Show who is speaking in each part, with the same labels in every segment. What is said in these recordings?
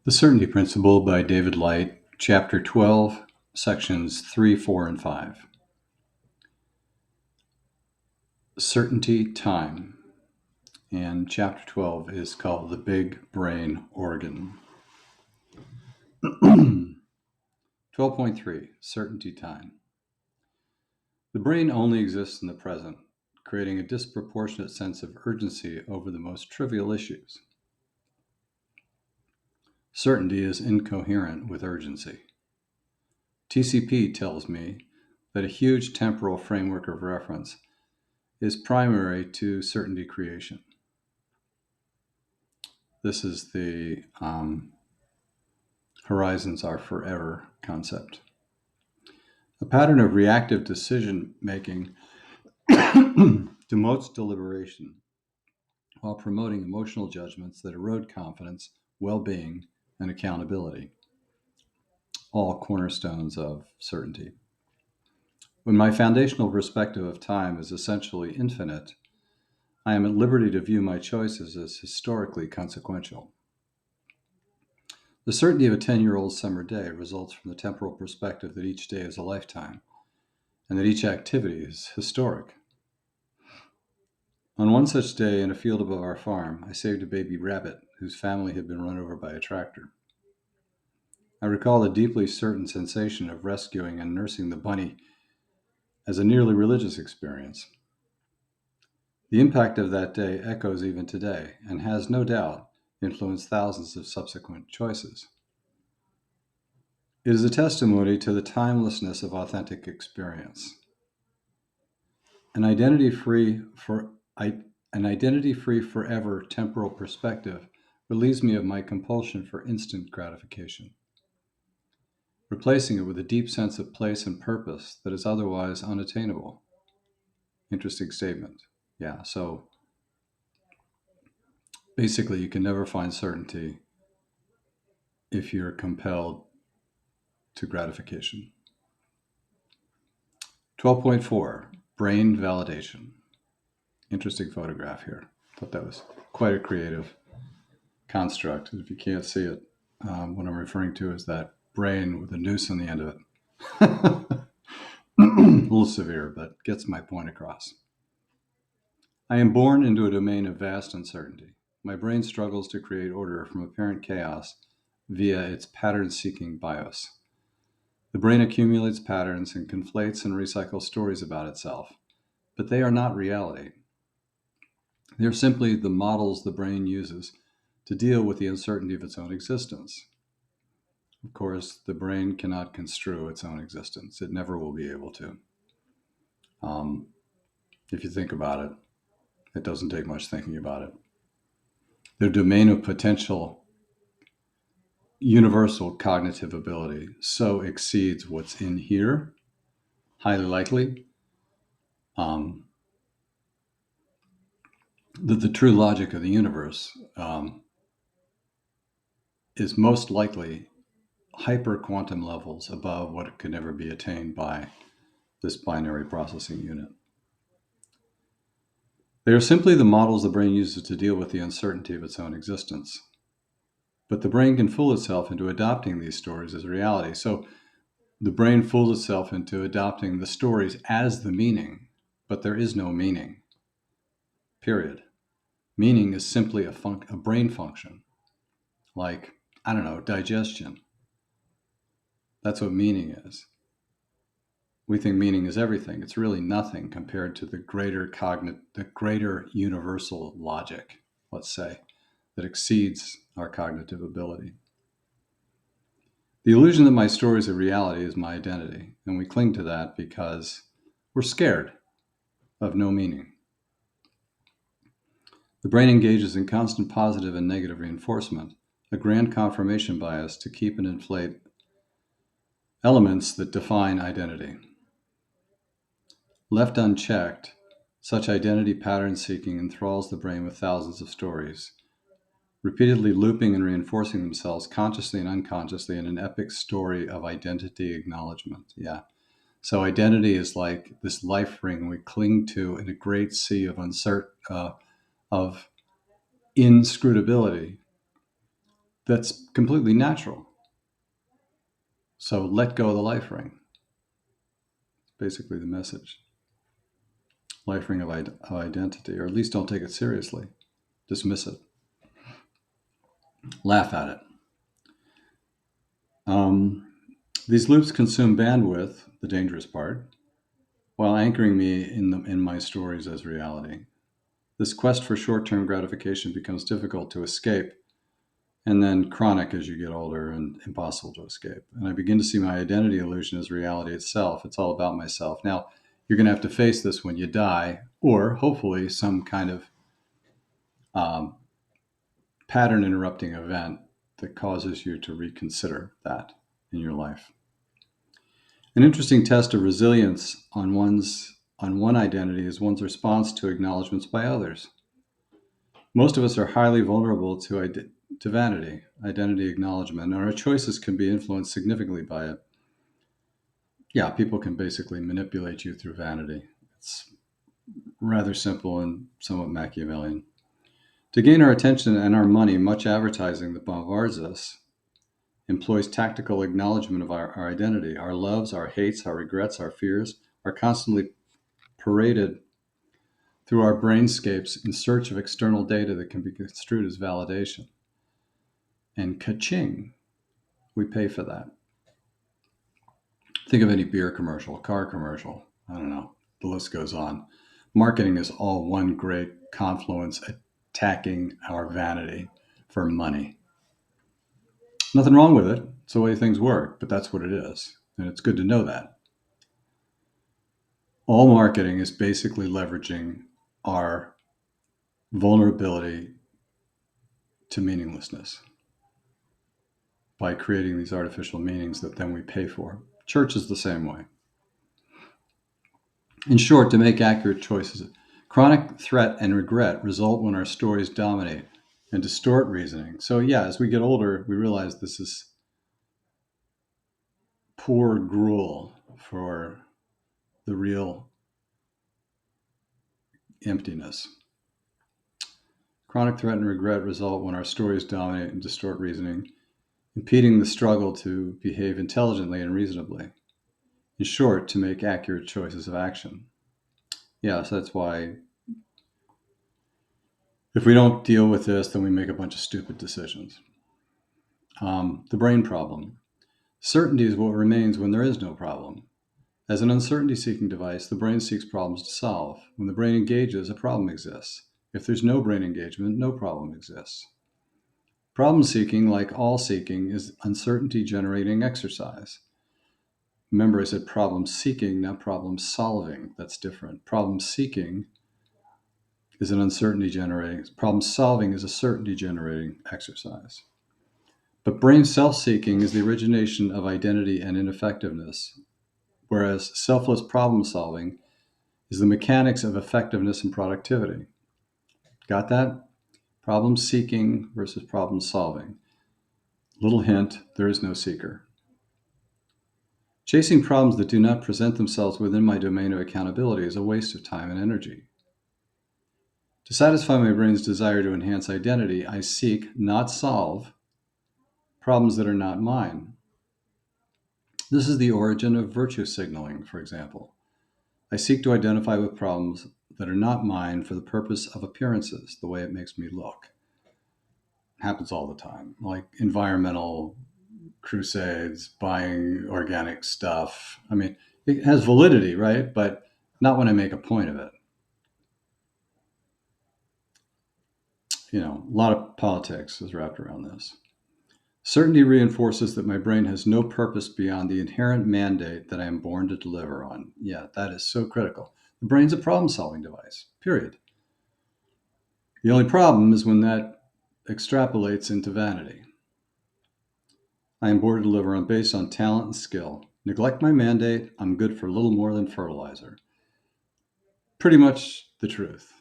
Speaker 1: The Certainty Principle by David Light, Chapter 12, Sections 3, 4, and 5. Certainty Time. And Chapter 12 is called The Big Brain Organ. 12.3, Certainty Time. The brain only exists in the present, creating a disproportionate sense of urgency over the most trivial issues. Certainty is incoherent with urgency. TCP tells me that a huge temporal framework of reference is primary to certainty creation. This is the horizons are forever concept. A pattern of reactive decision making demotes deliberation while promoting emotional judgments that erode confidence, well-being, and accountability, all cornerstones of certainty. When my foundational perspective of time is essentially infinite, I am at liberty to view my choices as historically consequential. The certainty of a 10-year-old summer day results from the temporal perspective that each day is a lifetime, and that each activity is historic. On one such day in a field above our farm, I saved a baby rabbit whose family had been run over by a tractor. I recall the deeply certain sensation of rescuing and nursing the bunny as a nearly religious experience. The impact of that day echoes even today, and has no doubt influenced thousands of subsequent choices. It is a testimony to the timelessness of authentic experience. An identity-free forever temporal perspective relieves me of my compulsion for instant gratification, replacing it with a deep sense of place and purpose that is otherwise unattainable. Interesting statement. Yeah, so basically you can never find certainty if you're compelled to gratification. 12.4, brain validation. Interesting photograph here. Thought that was quite a creative construct. If you can't see it, what I'm referring to is that brain with a noose on the end of it. A little severe, but gets my point across. I am born into a domain of vast uncertainty. My brain struggles to create order from apparent chaos via its pattern-seeking bias. The brain accumulates patterns and conflates and recycles stories about itself, but they are not reality. They are simply the models the brain uses to deal with the uncertainty of its own existence. Of course, the brain cannot construe its own existence. It never will be able to. If you think about it, it doesn't take much thinking about it. The domain of potential universal cognitive ability so exceeds what's in here, highly likely, that the true logic of the universe is most likely hyper quantum levels above what could never be attained by this binary processing unit. They are simply the models the brain uses to deal with the uncertainty of its own existence. But the brain can fool itself into adopting these stories as reality. So the brain fools itself into adopting the stories as the meaning, but there is no meaning, period. Meaning is simply a brain function, like, I don't know, digestion. That's what meaning is. We think meaning is everything. It's really nothing compared to the greater universal logic, let's say, that exceeds our cognitive ability. The illusion that my story is a reality is my identity, and we cling to that because we're scared of no meaning. The brain engages in constant positive and negative reinforcement, a grand confirmation bias to keep and inflate elements that define identity. Left unchecked, such identity pattern seeking enthralls the brain with thousands of stories, repeatedly looping and reinforcing themselves consciously and unconsciously in an epic story of identity acknowledgement. Yeah. So identity is like this life ring we cling to in a great sea of inscrutability that's completely natural. So let go of the life ring. Basically, the message. Life ring of identity, or at least don't take it seriously. Dismiss it. Laugh at it. Um, these loops consume bandwidth, the dangerous part, while anchoring me in my stories as reality. This quest for short term gratification becomes difficult to escape, and then chronic as you get older and impossible to escape. And I begin to see my identity illusion as reality itself. It's all about myself. Now, you're going to have to face this when you die, or hopefully some kind of um, pattern interrupting event that causes you to reconsider that in your life. An interesting test of resilience on one identity is one's response to acknowledgments by others. Most of us are highly vulnerable to vanity, identity acknowledgement, and our choices can be influenced significantly by it. Yeah, people can basically manipulate you through vanity. It's rather simple and somewhat Machiavellian. To gain our attention and our money, much advertising that bombards us employs tactical acknowledgement of our identity. Our loves, our hates, our regrets, our fears are constantly paraded through our brainscapes in search of external data that can be construed as validation. And ka-ching, we pay for that. Think of any beer commercial, car commercial, I don't know, the list goes on. Marketing is all one great confluence attacking our vanity for money. Nothing wrong with it. It's the way things work, but that's what it is. And it's good to know that. All marketing is basically leveraging our vulnerability to meaninglessness by creating these artificial meanings that then we pay for. Church is the same way. In short, to make accurate choices, chronic threat and regret result when our stories dominate and distort reasoning. So, yeah, as we get older, we realize this is poor gruel for the real emptiness. Chronic threat and regret result when our stories dominate and distort reasoning, impeding the struggle to behave intelligently and reasonably. In short, to make accurate choices of action. Yes, that's why if we don't deal with this, then we make a bunch of stupid decisions. The brain problem. Certainty is what remains when there is no problem. As an uncertainty seeking device, the brain seeks problems to solve. When the brain engages, a problem exists. If there's no brain engagement, no problem exists. Problem seeking, like all seeking, is uncertainty generating exercise. Remember, I said problem seeking, not problem solving. That's different. Problem seeking is an uncertainty generating, problem solving is a certainty generating exercise. But brain self seeking is the origination of identity and ineffectiveness, whereas selfless problem solving is the mechanics of effectiveness and productivity. Got that? Problem seeking versus problem solving. Little hint, there is no seeker. Chasing problems that do not present themselves within my domain of accountability is a waste of time and energy. To satisfy my brain's desire to enhance identity, I seek, not solve, problems that are not mine. This is the origin of virtue signaling, for example. I seek to identify with problems that are not mine for the purpose of appearances, the way it makes me look. It happens all the time, like environmental crusades, buying organic stuff. I mean, it has validity, right? But not when I make a point of it. You know, a lot of politics is wrapped around this. Certainty reinforces that my brain has no purpose beyond the inherent mandate that I am born to deliver on. Yeah, that is so critical. The brain's a problem solving device, period. The only problem is when that extrapolates into vanity. I am born to deliver on based on talent and skill. Neglect my mandate, I'm good for little more than fertilizer. Pretty much the truth.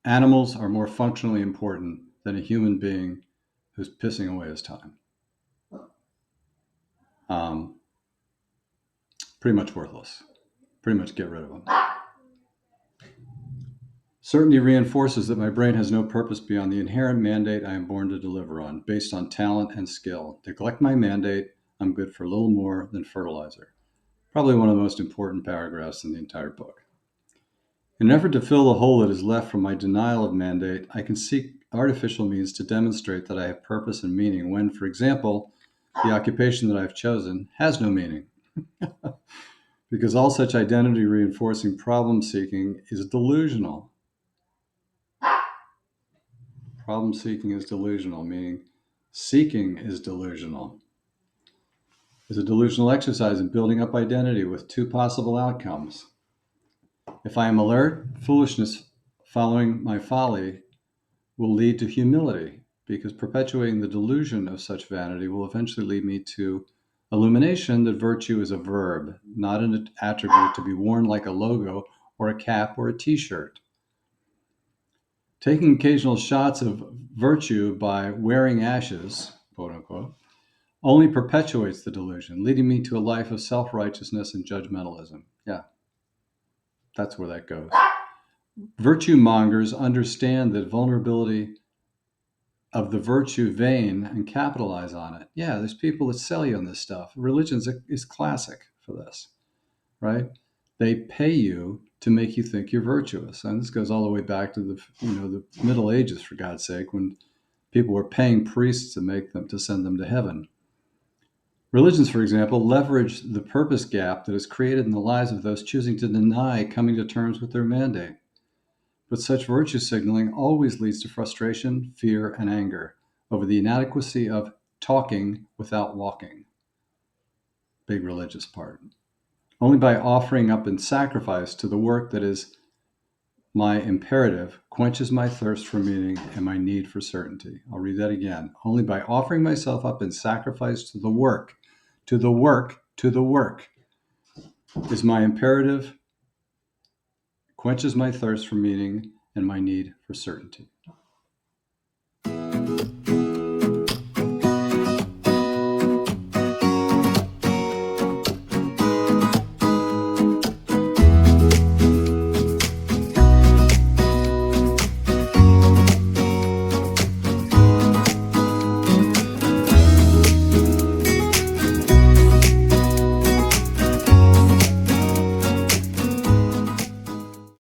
Speaker 1: Animals are more functionally important than a human being who's pissing away his time. Um, Pretty much worthless. Pretty much get rid of them. Certainty reinforces that my brain has no purpose beyond the inherent mandate I am born to deliver on, based on talent and skill. Neglect my mandate, I'm good for little more than fertilizer. Probably one of the most important paragraphs in the entire book. In an effort to fill the hole that is left from my denial of mandate, I can seek artificial means to demonstrate that I have purpose and meaning when, for example, the occupation that I've chosen has no meaning. Because all such identity reinforcing problem seeking is delusional. Problem seeking is delusional, meaning seeking is delusional. It's a delusional exercise in building up identity with two possible outcomes. If I am alert, foolishness following my folly will lead to humility, because perpetuating the delusion of such vanity will eventually lead me to illumination that virtue is a verb, not an attribute to be worn like a logo or a cap or a t-shirt. Taking occasional shots of virtue by wearing ashes, quote unquote, only perpetuates the delusion, leading me to a life of self-righteousness and judgmentalism. Yeah, that's where that goes. Virtue mongers understand that vulnerability of the virtue vein and capitalize on it. Yeah, there's people that sell you on this stuff. Religion is classic for this, right? They pay you to make you think you're virtuous, and this goes all the way back to the Middle Ages, for God's sake, when people were paying priests to send them to heaven. Religions, for example, leverage the purpose gap that is created in the lives of those choosing to deny coming to terms with their mandate. But such virtue signaling always leads to frustration, fear, and anger over the inadequacy of talking without walking. Big religious part. Only by offering up in sacrifice to the work that is my imperative quenches my thirst for meaning and my need for certainty. I'll read that again. Only by offering myself up in sacrifice to the work is my imperative, quenches my thirst for meaning and my need for certainty.